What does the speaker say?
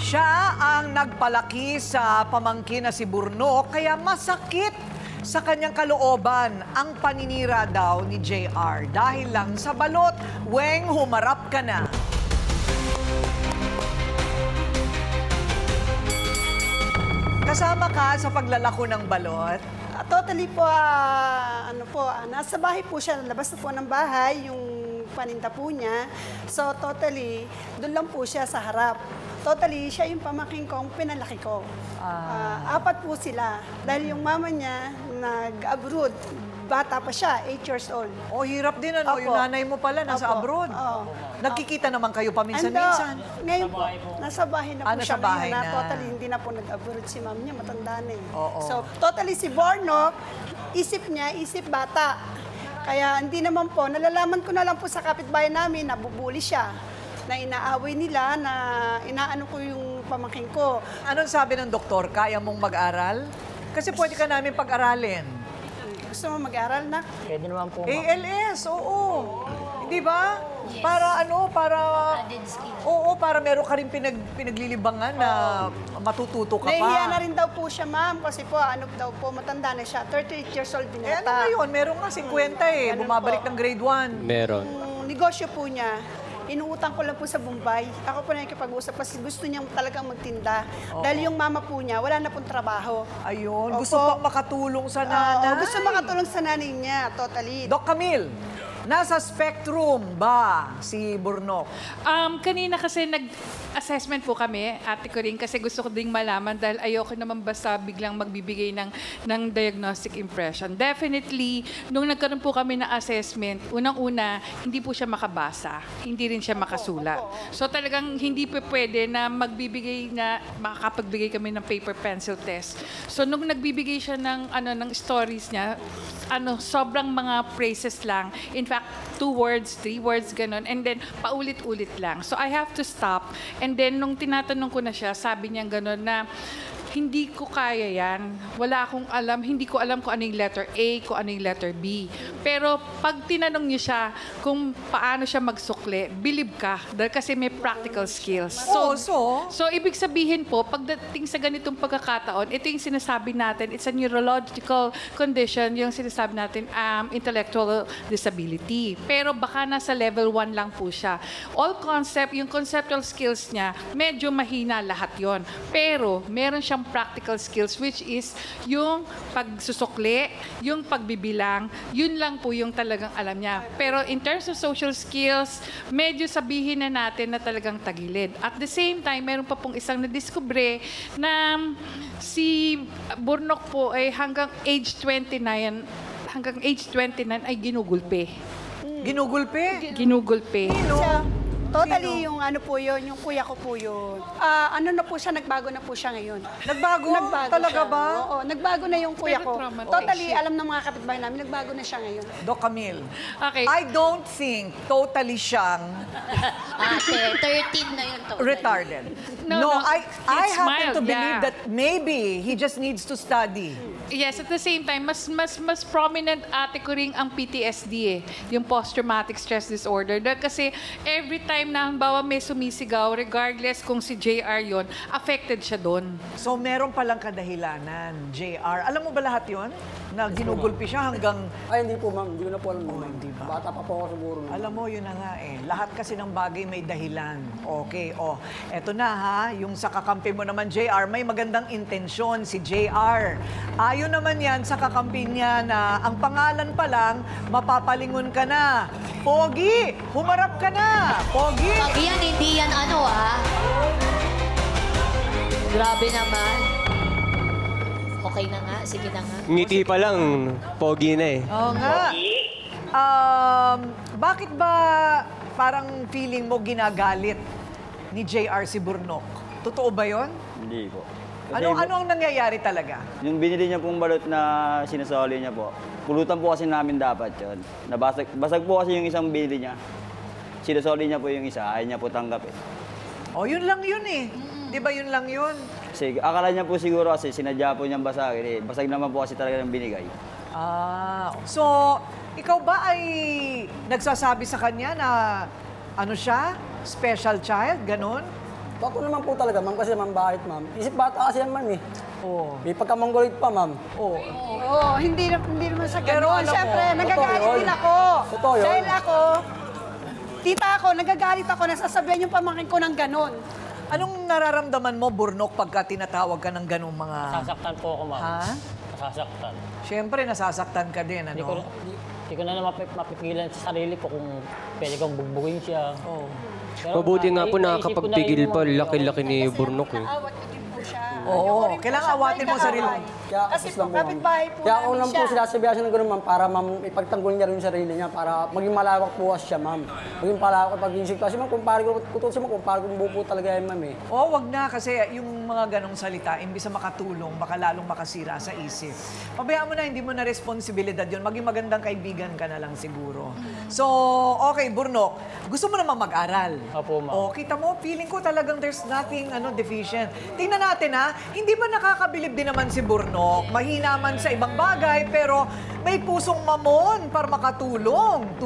Siya ang nagpalaki sa pamangkin na si Burnok, kaya masakit sa kanyang kalooban ang paninira daw ni JR. Dahil lang sa balot, Weng, humarap ka na. Kasama ka sa paglalako ng balot? Totally po, nasa bahay po siya, labas na po ng bahay, yung paninda po niya. So totally, doon lang po siya sa harap. Totally, siya yung pamangkin ko, pinalaki ko. Apat po sila. Dahil yung mama niya nag-abroad, bata pa siya, 8 years old. Oh, hirap din ano, Opo. yung nanay mo pala nasa Opo. abroad. Oo. Nagkikita naman kayo paminsan-minsan. Ngayon po, nasa bahay na po nasa siya bahay ngayon. na. Totally, hindi na po nag-abroad si ma'am niya, matanda na eh. Oo. So, totally si Burnok, isip niya, isip bata. Kaya hindi naman po, nalalaman ko na lang po sa kapitbahay namin, nabubuli siya. Na inaaway nila, na inaano ko yung pamangkin ko. Anong sabi ng doktor? Kaya mong mag-aral? Kasi pwede ka namin pag-aralin. Gusto mo mag-aral na? Pwede naman po. ALS, oo. Hindi ba? Para ano, para... Oo, para meron ka rin pinaglilibangan na matututo ka pa. Nahihiya na rin daw po siya, ma'am. Kasi po, ano daw po, matanda na siya. 38 years old Ano binata. ngayon? Meron nga 50 eh. Ganun Bumabalik po. ng grade 1. Meron. Yung negosyo po niya, inuutang ko lang po sa Bombay. Ako po na nakikipag-usap kasi gusto niya talagang magtinda. Dahil yung mama po niya, wala na pong trabaho. Ayun, Opo. gusto pang makatulong sa nanay. Gusto makatulong sa nanay niya, totally. Doc Camille, nasa spectrum ba si Burnok? Kanina kasi nag-assessment po kami, ate ko rin, kasi gusto ko ding malaman dahil ayoko naman basta biglang magbibigay ng diagnostic impression. Definitely, nung nagkaroon po kami ng assessment, unang-una, hindi po siya makabasa, hindi rin siya makasulat. So talagang hindi po pwede na makakapagbigay kami ng paper pencil test. So nung nagbibigay siya ng stories niya, sobrang mga phrases lang. In fact, 2 words, 3 words, ganun. And then, paulit-ulit lang. So, I have to stop. And then, nung tinatanong ko na siya, sabi niya ganun na, hindi ko kaya yan. Wala akong alam. Hindi ko alam kung ano yung letter A, kung ano yung letter B. Pero pag tinanong niyo siya kung paano siya magsukli, believe ka. Dahil kasi may practical skills. So, ibig sabihin po, pagdating sa ganitong pagkakataon, ito yung sinasabi natin, it's a neurological condition, yung sinasabi natin, intellectual disability. Pero baka nasa level 1 lang po siya. Yung conceptual skills niya, medyo mahina lahat yon. Pero, meron siyang practical skills, which is yung pagsusukli, yung pagbibilang, yun lang po yung talagang alam niya. Pero in terms of social skills, medyo sabihin na natin na talagang tagilid. At the same time, meron pa pong isang nadiskubre na si Burnok po ay hanggang age 29 ay ginugulpe. Ginugulpe? Ginugulpe. Totally, yung ano po yun, yung kuya ko po yun. Nagbago na po siya ngayon. Nagbago? Talaga siya. ba? Oo, nagbago na yung kuya Pero ko. traumatized Totally, siya. alam ng mga kapitbahay namin, nagbago na siya ngayon. Doc Camille, Okay. I don't think totally siyang Ate, 13 na yun to. retarded. No, I it's happen mild, to believe yeah. that maybe he just needs to study. Yes, at the same time, mas prominent ate ko rin ang PTSD eh, yung post-traumatic stress disorder. Dahil kasi every time na halimbawa may sumisigaw, regardless kung si JR yon, affected siya doon. So meron palang kadahilanan, JR. Alam mo ba lahat yon? Na ginugulpi siya hanggang... Ay, hindi po, ma'am. Hindi ko na po alam. Oh, hindi ba? Bata pa po ako siguro. Alam mo, yun na nga eh. Lahat kasi ng bagay may dahilan. Okay, eto na ha, yung sa kakampi mo naman, JR, may magandang intensyon si JR. Ayon naman yan sa kakampi niya na ang pangalan pa lang, mapapalingon ka na. Pogi, humarap ka na. Pogi. Pag yan, hindi yan Grabe naman. Okay na nga, sige na nga. Ngiti pa lang, pogi na eh. Oo nga. Bakit ba parang feeling mo ginagalit ni JR si Burnok? Totoo ba yon? Hindi po. Ano ang nangyayari talaga? Yung binili niya pong balot na sinasoli niya po, pulutan po kasi namin dapat yun. Basag po kasi yung isang binili niya. Sinasoli niya po yung isa, ayaw niya po tanggap eh. Yun lang yun eh. Di ba yun lang yun? Kasi akala niya po siguro kasi sinadya po niyang basagin eh. Basag naman po kasi talaga ng binigay. So, ikaw ba ay nagsasabi sa kanya na ano siya? Special child? Ganon? Totoo naman po talaga, ma'am, kasi ma'am, bakit, ma'am? Isip bata kasi yan, ma'am, eh. Oo. May pagkamongoloid pa, ma'am. Oo. Oo, hindi naman sa Pero gano'n. alam mo, Siyempre, nagagalit totoo yun. din ako. Totoo yun. Dahil ako, tita ako, nagagalit ako, nasasabihan yung pamangkin ko ng gano'n. Anong nararamdaman mo, Burnok, pagka tinatawag ka ng ganong mga... Nasasaktan po ako, ma'am. Ha? Nasasaktan. Siyempre, nasasaktan ka din, Hindi ko, ano? hindi ko na mapipigilan sa sarili ko kung pwede kong bugbugin siya. Oo. Pero Mabuti nga po naisip ko na nakakapagpigil rin pa. yung mga- Laki-laki ni Burnok eh. Awat ko din po siya. Oo, Ayoko rin po kailangan siya awatin mo may sarili mo. kaaway. Kaya Kasi kapos po, lang po, ma'am. kapitbahay po Kaya ako namin lang po siya. sinasabihan siya ng gano'n, ma'am, para ma'am, ipagtanggol niya rin yung sarili niya, para maging malawak po siya, ma'am. Maging palawak pag isip. Kasi ma'am, kumpare ko, kutusin mo, kumpare kong buo talaga yan, ma'am, eh. Oo, wag na kasi yung mga ganong salita, imbis na makatulong, baka lalong makasira sa isip. Pabayaan mo na, hindi mo na responsibilidad yun. Maging magandang kaibigan ka na lang siguro. So, okay, Burnok, gusto mo naman mag-aral. Opo, ma'am. O, kita mo, feeling ko talagang there's nothing deficient. Tingnan natin ha, hindi ba nakakabilib din naman si Burnok? Mahina man sa ibang bagay, pero may pusong mamon para makatulong.